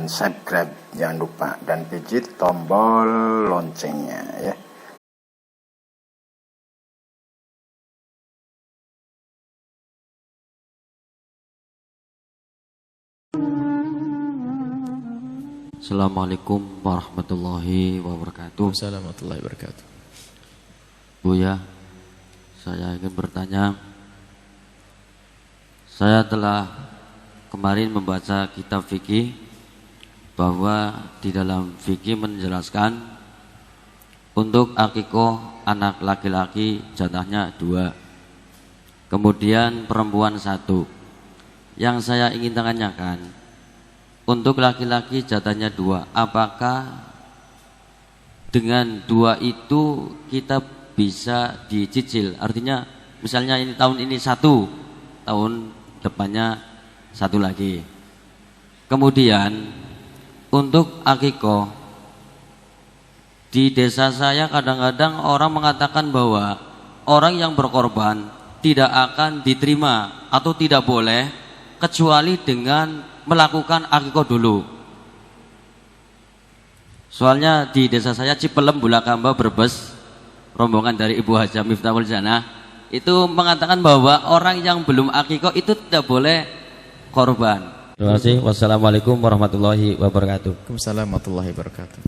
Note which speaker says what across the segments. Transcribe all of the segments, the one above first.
Speaker 1: subscribe, jangan lupa, dan pijit tombol loncengnya ya.
Speaker 2: Assalamualaikum warahmatullahi wabarakatuh.
Speaker 3: Assalamualaikum warahmatullahi wabarakatuh.
Speaker 2: Buya, saya ingin bertanya. Saya telah kemarin membaca kitab fikih bahwa di dalam fikih menjelaskan untuk akikoh anak laki-laki jatahnya 2, kemudian perempuan 1. Yang saya ingin tanyakan, untuk laki-laki jatahnya 2, apakah dengan 2 itu kita bisa dicicil? Artinya misalnya ini tahun ini 1, tahun depannya 1 lagi. Kemudian untuk akikoh, di desa saya kadang-kadang orang mengatakan bahwa orang yang berkorban tidak akan diterima atau tidak boleh kecuali dengan melakukan akikoh dulu. Soalnya di desa saya Cipelem, Bulakamba, Brebes, rombongan dari Ibu Hajah Miftahul Jannah itu mengatakan bahwa orang yang belum akikoh itu tidak boleh korban. Terima kasih. Wassalamualaikum warahmatullahi wabarakatuh.
Speaker 3: Waalaikumsalam warahmatullahi wabarakatuh.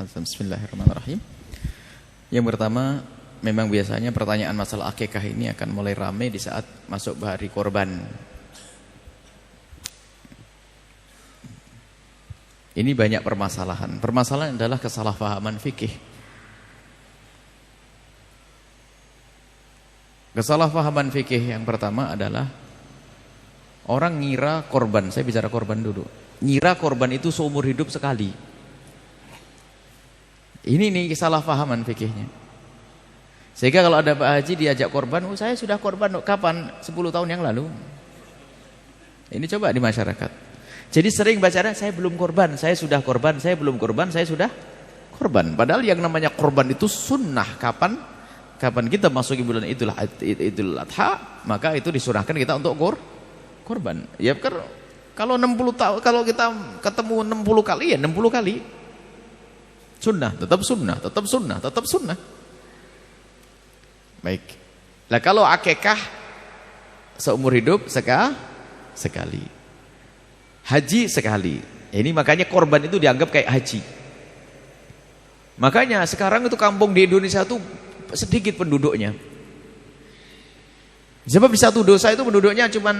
Speaker 3: Bismillahirrahmanirrahim. Yang pertama, memang biasanya pertanyaan masalah akikah ini akan mulai ramai di saat masuk hari korban. Ini banyak permasalahan. Permasalahan adalah kesalahpahaman fikih. Kesalahpahaman fikih yang pertama adalah orang ngira korban, saya bicara korban dulu. Ngira korban itu seumur hidup sekali. Ini nih kesalahpahaman fikihnya. Sehingga kalau ada Pak Haji diajak korban, oh saya sudah korban kapan? 10 tahun yang lalu. Ini coba di masyarakat. Jadi sering baca, saya belum korban, saya sudah korban, saya belum korban, saya sudah korban. Padahal yang namanya korban itu sunnah. Kapan kita masuki bulan Idul Adha, maka itu disunahkan kita untuk korban. Ya kalau 60 tahun, kalau kita ketemu 60 kali ya 60 kali. Sunnah, tetap sunnah, tetap sunnah, tetap sunnah. Baik. Nah kalau akikah seumur hidup sekali. Haji sekali. Ini makanya korban itu dianggap kayak haji. Makanya sekarang itu kampung di Indonesia itu sedikit penduduknya. Sebab di satu dosa itu penduduknya cuman,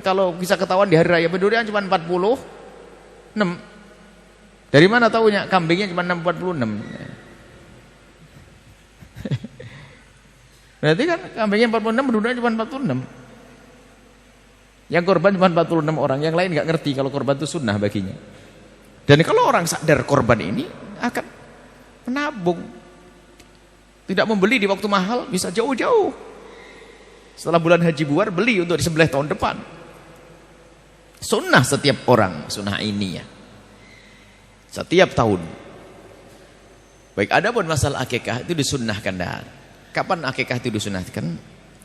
Speaker 3: kalau bisa ketahuan di hari raya penduduknya cuma 46. Dari mana tahunya? Kambingnya cuma 46. Berarti kan kambingnya 46, penduduknya cuma 46. Yang korban cuma 46 orang, yang lain nggak ngerti kalau korban itu sunnah baginya. Dan kalau orang sadar korban ini akan menabung, tidak membeli di waktu mahal, bisa jauh-jauh. Setelah bulan haji buar, beli untuk disembelih tahun depan. Sunnah setiap orang, sunnah ini ya. Setiap tahun. Baik, adapun masalah akikah itu disunnahkan dah. Kapan akikah itu disunnahkan?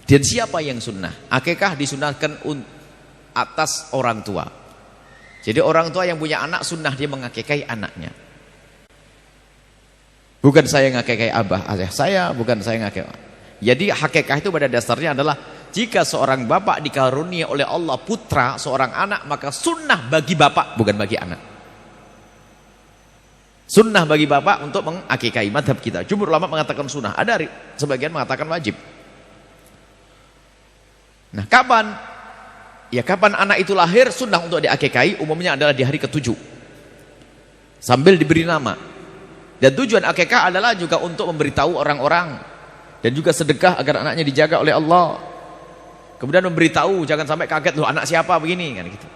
Speaker 3: Dan siapa yang sunnah? Akikah disunnahkan atas orang tua. Jadi orang tua yang punya anak sunnah dia mengakikahi anaknya. Bukan saya ngakikahi abah ayah saya, bukan saya ngakikahi. Jadi hakikah itu pada dasarnya adalah jika seorang bapak dikarunia oleh Allah putra seorang anak, maka sunnah bagi bapak, bukan bagi anak. Sunnah bagi bapak untuk mengakikahi. Madhab kita jumhur ulama mengatakan sunnah, ada sebagian mengatakan wajib. Nah kapan? Ya kapan anak itu lahir, sunnah untuk diakikahi umumnya adalah di hari ke-7 sambil diberi nama. Dan tujuan akikah adalah juga untuk memberitahu orang-orang dan juga sedekah agar anaknya dijaga oleh Allah. Kemudian memberitahu, jangan sampai kaget, loh anak siapa begini kan gitu.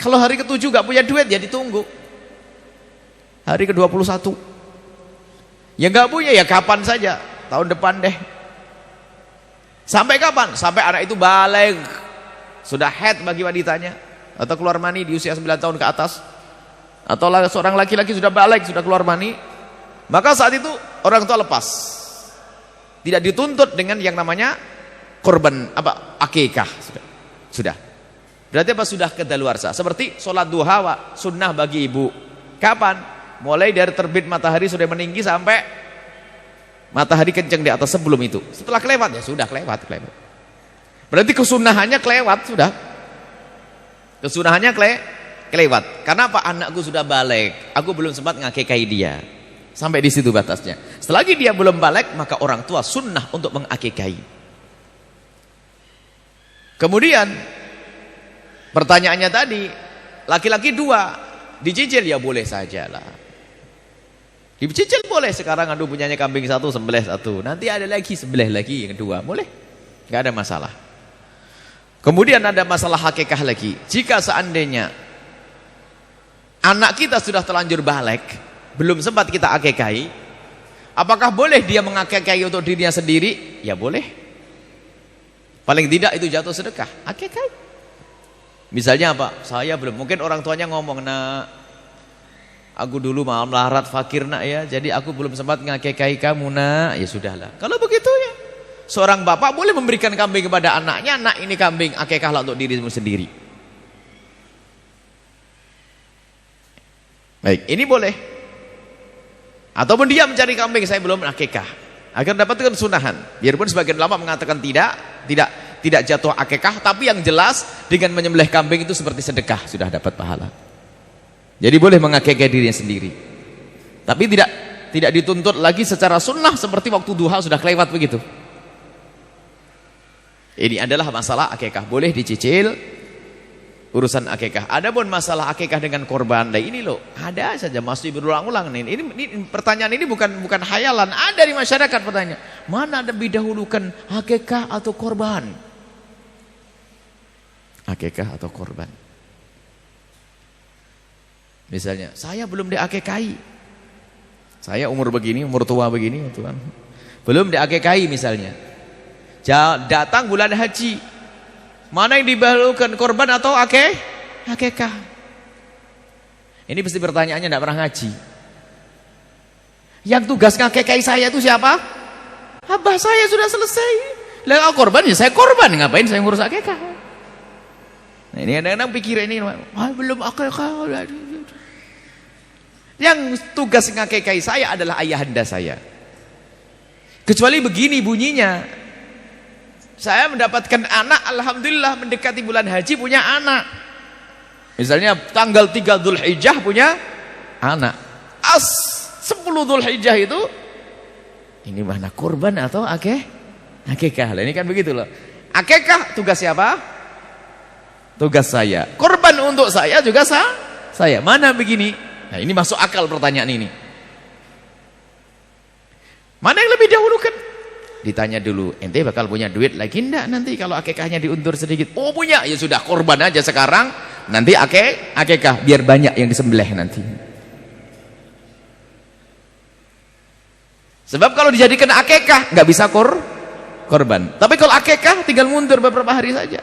Speaker 3: Kalau hari ke-7 gak punya duit ya ditunggu hari ke-21. Ya gak punya ya kapan saja, tahun depan deh. Sampai kapan? Sampai anak itu baligh, sudah haid bagi wanitanya, atau keluar mani di usia 9 tahun ke atas, atau seorang laki-laki sudah baligh, sudah keluar mani, maka saat itu orang tua lepas, tidak dituntut dengan yang namanya korban akikah. Sudah. Berarti apa? Sudah kedaluarsa. Seperti sholat duha sunnah bagi ibu. Kapan? Mulai dari terbit matahari sudah meninggi sampai matahari kencang di atas, sebelum itu. Setelah kelewat ya sudah kelewat. Berarti kesunahannya kelewat sudah. Kesunahannya kelewat. Karena apa? Anakku sudah balik, aku belum sempat ngakikahi dia. Sampai di situ batasnya. Selagi dia belum balik, maka orang tua sunnah untuk mengakikahi. Kemudian pertanyaannya tadi, laki-laki 2 dicicil, ya boleh sajalah. Dicicil boleh. Sekarang aduh punyanya kambing 1, sembelih 1. Nanti ada lagi sembelih lagi yang 2, boleh. Enggak ada masalah. Kemudian ada masalah hakikah lagi. Jika seandainya anak kita sudah terlanjur balik, belum sempat kita akikahi, apakah boleh dia mengakikahi untuk dirinya sendiri? Ya boleh. Paling tidak itu jatuh sedekah, akikahi. Misalnya apa? Saya belum, mungkin orang tuanya ngomong, nak, aku dulu malam larat fakir nak ya, jadi aku belum sempat ngakikahi kamu nak. Ya sudahlah. Kalau begitu ya, seorang bapak boleh memberikan kambing kepada anaknya, nak ini kambing, akikahlah untuk dirimu sendiri. Baik, ini boleh. Ataupun dia mencari kambing, saya belum akikah, agar dapatkan sunahan. Biarpun sebagian ulama mengatakan tidak jatuh akikah, tapi yang jelas dengan menyembelih kambing itu seperti sedekah, sudah dapat pahala. Jadi boleh mengakikah dirinya sendiri. Tapi tidak dituntut lagi secara sunnah seperti waktu duha sudah kelewat begitu. Ini adalah masalah akikah, boleh dicicil urusan akikah. Adapun masalah akikah dengan korban, nah ini loh, ada saja masih berulang-ulang nih. Ini pertanyaan ini bukan hayalan, ada di masyarakat pertanyaan. Mana ada didahulukan akikah atau korban? Akikah atau korban? Misalnya, saya belum diakikahi. Saya umur begini, umur tua begini, Tuhan. Belum diakikahi misalnya. Datang bulan haji, mana yang didahulukan, korban atau akikah? Ini pasti pertanyaannya tidak pernah ngaji. Yang tugas ngakikahi saya itu siapa? Abah saya sudah selesai. Lah korban ya saya korban, ngapain saya ngurus akikah? Nah, ini kadang-kadang pikir ini, belum akikah. Yang tugas ngakikahi saya adalah ayahanda saya. Kecuali begini bunyinya, saya mendapatkan anak, alhamdulillah mendekati bulan haji punya anak. Misalnya tanggal 3 Dzulhijjah punya anak. 10 Dzulhijjah itu ini mana kurban atau akikah? Lah ini kan begitu loh. Akikah tugas siapa? Tugas saya. Kurban untuk saya juga saya. Mana begini? Nah, ini masuk akal pertanyaan ini. Mana yang lebih dahulukan? Ditanya dulu, ente bakal punya duit lagi enggak nanti kalau akikahnya diundur sedikit? Oh punya, ya sudah korban aja sekarang, nanti akikah biar banyak yang disembelih nanti. Sebab kalau dijadikan akikah nggak bisa korban. Tapi kalau akikah tinggal mundur beberapa hari saja.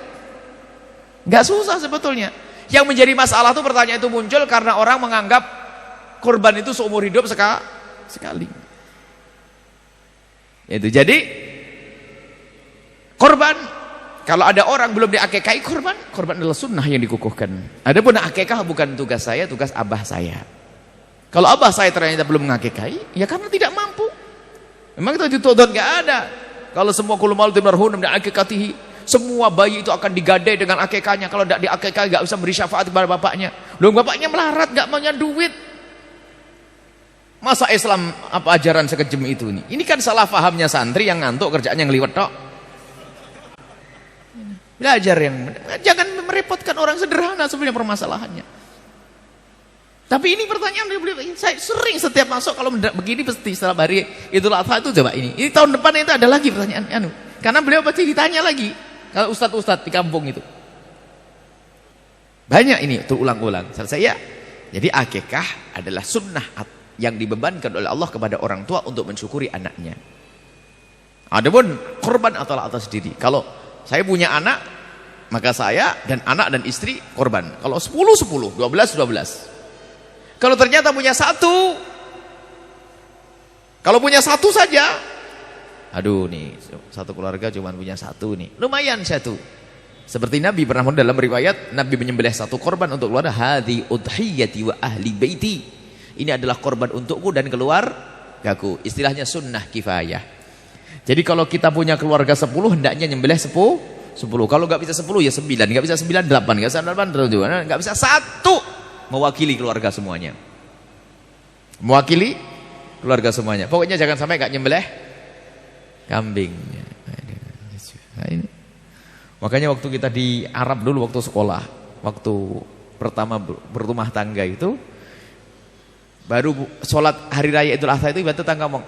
Speaker 3: Nggak susah sebetulnya. Yang menjadi masalah itu pertanyaan itu muncul karena orang menganggap korban itu seumur hidup sekali. Itu jadi korban, kalau ada orang belum diakikahi, korban adalah sunnah yang dikukuhkan. Adapun akikah bukan tugas saya, tugas abah saya. Kalau abah saya ternyata belum mengakikahi, ya karena tidak mampu. Memang itu dituntut, nggak ada. Kalau semua kullu mauludin marhunun bi'akikatihi, semua bayi itu akan digadai dengan akikahnya. Kalau tidak diakikahi nggak usah beri syafaat kepada bapaknya. Loh, bapaknya melarat, nggak punya duit. Masa Islam apa ajaran sekejam itu nih? Ini kan salah fahamnya santri yang ngantuk kerjaannya ngeliwet tok. Belajar yang jangan merepotkan orang sederhana sebenarnya permasalahannya. Tapi ini pertanyaan saya sering setiap masuk kalau begini pasti setelah hari Idul Adha itu coba ini. Ini tahun depan itu ada lagi pertanyaan karena beliau pasti ditanya lagi kalau ustadz-ustadz di kampung itu. Banyak ini terulang-ulang. Saya jadi akikah adalah sunnah yang dibebankan oleh Allah kepada orang tua untuk mensyukuri anaknya. Adapun korban atau atas diri. Kalau saya punya anak, maka saya dan anak dan istri korban. Kalau 10, 12 Kalau ternyata punya satu, kalau punya satu saja, aduh nih satu keluarga cuma punya satu nih, lumayan satu. Seperti Nabi pernah dalam riwayat, Nabi menyembelih satu korban untuk keluarga, hadhi udhiyati wa ahli baiti. Ini adalah korban untukku dan keluargaku. Istilahnya sunnah kifayah. Jadi kalau kita punya keluarga 10, hendaknya nyembelih 10. Kalau nggak bisa 10 ya 9, nggak bisa 9 8, nggak bisa 8 nggak bisa 1 mewakili keluarga semuanya. Mewakili keluarga semuanya. Pokoknya jangan sampai nggak nyembelih kambing. Nah, ini. Makanya waktu kita di Arab dulu waktu sekolah, waktu pertama berumah tangga itu, baru sholat hari raya Idul Adha itu ibu tetangga ngomong,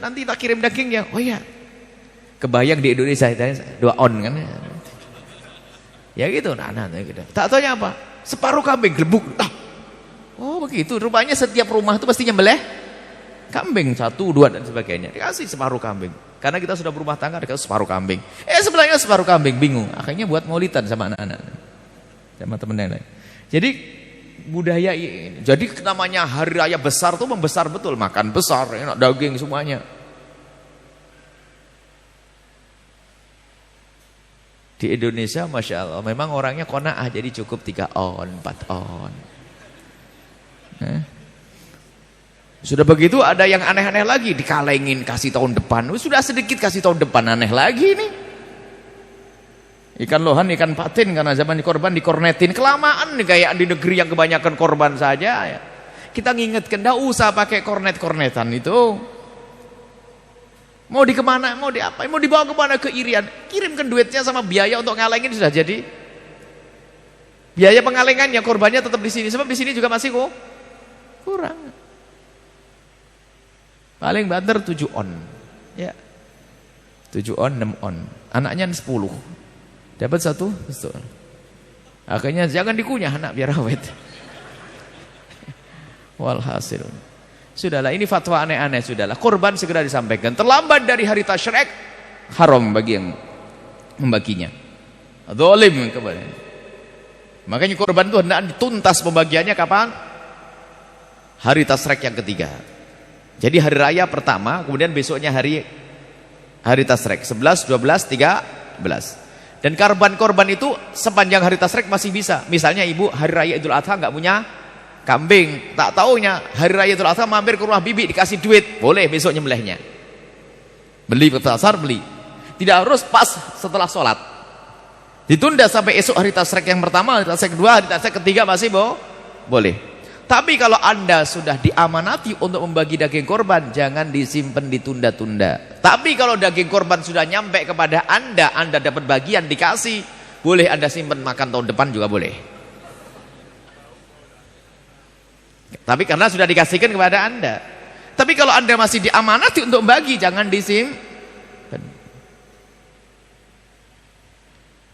Speaker 3: nanti tak kirim dagingnya. Oh iya. Kebayang di Indonesia itu 2 on kan. Ya gitu, gitu. Tak taunya apa? Separuh kambing gelembung. Oh begitu. Rupanya setiap rumah itu pasti nyembelih kambing 1, 2 dan sebagainya. Dikasih separuh kambing. Karena kita sudah berumah tangga dikasih separuh kambing. Sebelahnya separuh kambing, bingung. Akhirnya buat maulidan sama anak-anak. Sama temen yang lain. Jadi budaya ini. Jadi namanya hari raya besar tuh membesar betul, makan besar, enak daging semuanya. Di Indonesia Masya Allah memang orangnya qanaah, jadi cukup 3 on, 4 on. Sudah begitu ada yang aneh-aneh lagi, dikalengin kasih tahun depan. Sudah sedikit kasih tahun depan, aneh lagi nih. Ikan lohan, ikan patin karena zaman korban dikornetin. Kelamaan nih kayak di negeri yang kebanyakan korban saja ya. Kita ngingetkan, enggak usah pakai kornet-kornetan itu. Mau di kemana, mau di apa, mau dibawa kemana ke Irian. Kirimkan duitnya sama biaya untuk ngalengin sudah jadi. Biaya pengalengannya, korbannya tetap di sini. Sebab di sini juga masih kurang. Paling banter 7 on. Ya. 7 on, 6 on. Anaknya 10. Dapat 1. Akhirnya jangan dikunyah anak biar awet. Walhasil. Sudahlah, ini fatwa aneh-aneh sudahlah. Korban segera disampaikan. Terlambat dari hari tasyrik, haram bagi yang membaginya. Zalim kepada. Makanya korban itu hendak dituntas pembagiannya kapan? Hari tasyrik yang ketiga. Jadi hari raya pertama, kemudian besoknya hari tasyrik 11, 12, 13. Dan korban itu sepanjang hari tasyrik masih bisa. Misalnya ibu hari raya Idul Adha nggak punya kambing, tak taunya hari raya Idul Adha mampir ke rumah bibi dikasih duit, boleh besok nyembelihnya. Beli ke pasar, beli. Tidak harus pas setelah sholat. Ditunda sampai esok hari tasyrik yang pertama, hari tasyrik kedua, hari tasyrik ketiga masih boleh. Tapi kalau Anda sudah diamanati untuk membagi daging korban, jangan disimpan ditunda-tunda. Tapi kalau daging korban sudah nyampe kepada Anda dapat bagian dikasih, boleh Anda simpan makan tahun depan juga boleh. Tapi karena sudah dikasihkan kepada Anda. Tapi kalau Anda masih diamanati untuk membagi, jangan disimpan.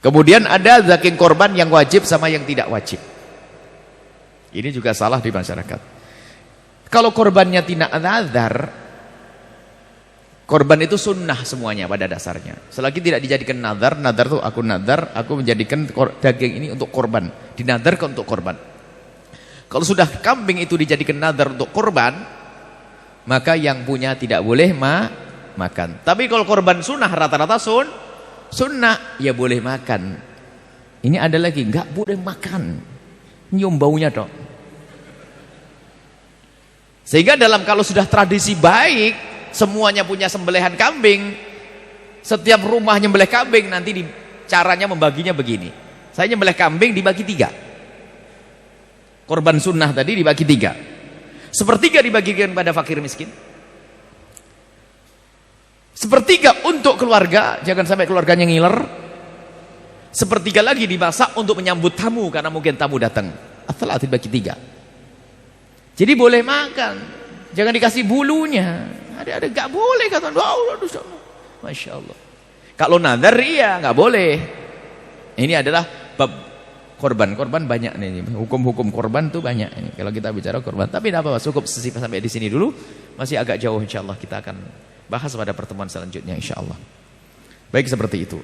Speaker 3: Kemudian ada daging korban yang wajib sama yang tidak wajib. Ini juga salah di masyarakat. Kalau korbannya tidak nazar, korban itu sunnah semuanya pada dasarnya. Selagi tidak dijadikan nazar itu aku menjadikan daging ini untuk korban, dinadarkan untuk korban. Kalau sudah kambing itu dijadikan nazar untuk korban, maka yang punya tidak boleh makan. Tapi kalau korban sunnah, rata-rata sunnah, ya boleh makan. Ini ada lagi, nggak boleh makan, nyium baunya dong. Sehingga kalau sudah tradisi baik, semuanya punya sembelihan kambing, setiap rumah nyembelih kambing, nanti caranya membaginya begini. Saya nyembelih kambing dibagi 3. Korban sunnah tadi dibagi 3. 1/3 dibagikan pada fakir miskin. 1/3 untuk keluarga, jangan sampai keluarganya ngiler. 1/3 lagi dimasak untuk menyambut tamu, karena mungkin tamu datang. Setelah dibagi 3. Jadi boleh makan, jangan dikasih bulunya. Ada nggak boleh kata Masya Allah. Kalau nazar iya nggak boleh. Ini adalah bab korban banyak nih. Hukum-hukum korban tuh banyak ini. Kalau kita bicara korban, tapi tidak apa-apa. Cukup sampai di sini dulu. Masih agak jauh, insya Allah kita akan bahas pada pertemuan selanjutnya, insya Allah. Baik, seperti itu.